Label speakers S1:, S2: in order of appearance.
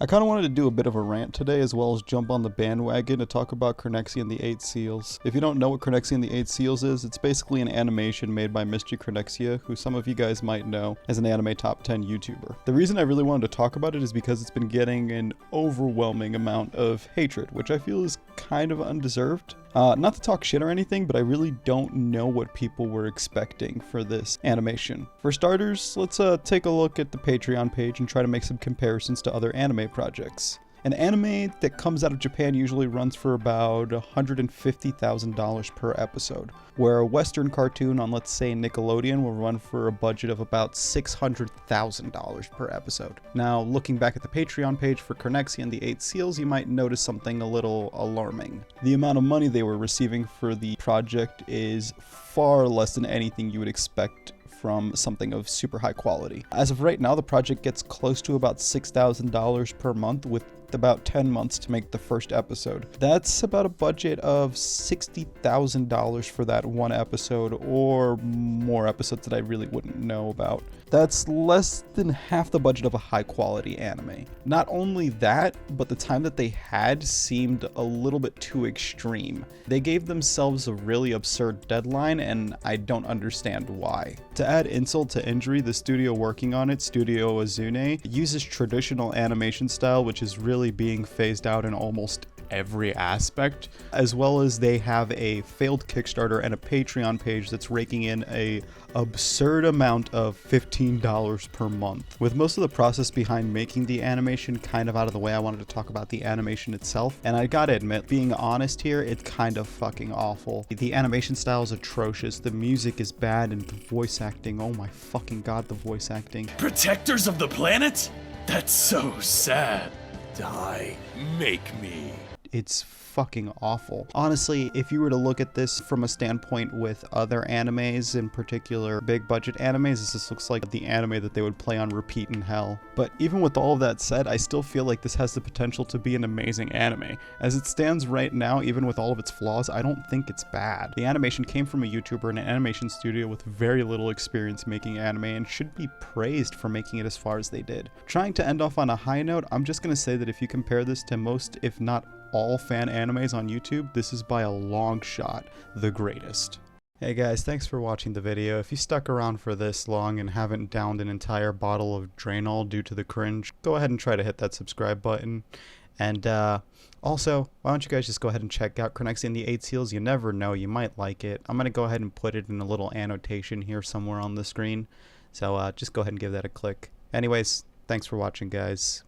S1: I kind of wanted to do a bit of a rant today, as well as jump on the bandwagon to talk about Chronexia and the 8 Seals. If you don't know what Chronexia and the 8 Seals is, it's basically an animation made by Mr. Chronexia, who some of you guys might know as an anime top 10 YouTuber. The reason I really wanted to talk about it is because it's been getting an overwhelming amount of hatred, which I feel is kind of undeserved. Not to talk shit or anything, but I really don't know what people were expecting for this animation. For starters, let's take a look at the Patreon page and try to make some comparisons to other anime projects. An anime that comes out of Japan usually runs for about $150,000 per episode, where a Western cartoon on, let's say, Nickelodeon will run for a budget of about $600,000 per episode. Now, looking back at the Patreon page for Chronexia and the 8 Seals, you might notice something a little alarming. The amount of money they were receiving for the project is far less than anything you would expect from something of super high quality. As of right now, the project gets close to about $6,000 per month, with about 10 months to make the first episode. That's about a budget of $60,000 for that one episode, or more episodes that I really wouldn't know about. That's less than half the budget of a high quality anime. Not only that, but the time that they had seemed a little bit too extreme. They gave themselves a really absurd deadline, and I don't understand why. To add insult to injury, the studio working on it, Studio Azune, uses traditional animation style, which is really being phased out in almost every aspect, as well as they have a failed Kickstarter and a Patreon page that's raking in a absurd amount of $15 per month. With most of the process behind making the animation kind of out of the way, I wanted to talk about the animation itself, and I gotta admit, being honest here, it's kind of fucking awful. The animation style is atrocious, the music is bad, and the voice acting, oh my fucking god, the voice acting.
S2: Protectors of the planet? That's so sad. Die, make me.
S1: It's fucking awful. Honestly, if you were to look at this from a standpoint with other animes, in particular big budget animes, this just looks like the anime that they would play on repeat in hell. But even with all of that said, I still feel like this has the potential to be an amazing anime. As it stands right now, even with all of its flaws, I don't think it's bad. The animation came from a YouTuber in an animation studio with very little experience making anime, and should be praised for making it as far as they did. Trying to end off on a high note, I'm just gonna say that if you compare this to most, if not all fan animes on YouTube, this is by a long shot the greatest. Hey guys, thanks for watching the video. If you stuck around for this long and haven't downed an entire bottle of Drainol due to the cringe, go ahead and try to hit that subscribe button. And also, why don't you guys just go ahead and check out Chronexia and the 8 Seals? You never know, you might like it. I'm going to go ahead and put it in a little annotation here somewhere on the screen. So just go ahead and give that a click. Anyways, thanks for watching, guys.